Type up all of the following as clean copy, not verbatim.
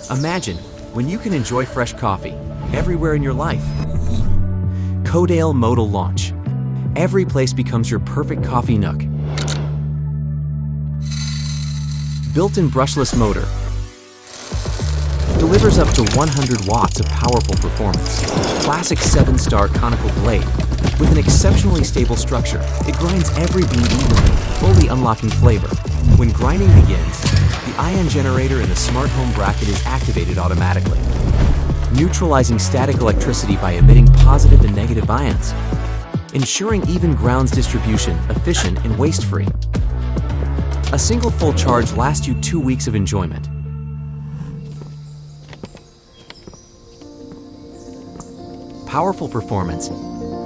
Imagine when you can enjoy fresh coffee everywhere in your life. Codale Modal Launch. Every place becomes your perfect coffee nook. Built-in brushless motor. Delivers up to 100 watts of powerful performance. Classic 7-star conical blade. With an exceptionally stable structure, it grinds every bean evenly, fully unlocking flavor. When grinding begins, the ion generator in the smart home bracket is activated automatically, neutralizing static electricity by emitting positive and negative ions, ensuring even grounds distribution, efficient and waste-free. A single full charge lasts you 2 weeks of enjoyment. Powerful performance,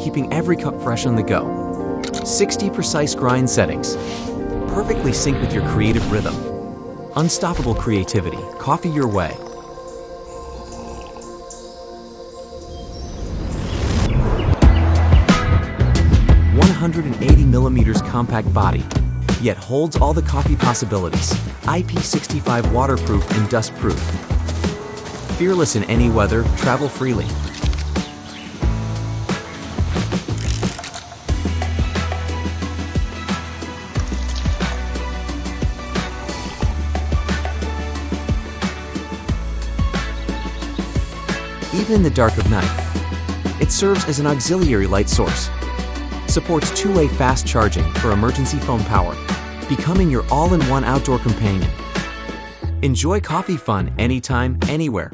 keeping every cup fresh on the go. 60 precise grind settings, perfectly synced with your creative rhythm. Unstoppable creativity, coffee your way. 180 millimeters compact body, yet holds all the coffee possibilities. IP65 waterproof and dustproof. Fearless in any weather, travel freely. Even in the dark of night, it serves as an auxiliary light source. Supports two-way fast charging for emergency phone power, becoming your all-in-one outdoor companion. Enjoy coffee fun anytime, anywhere.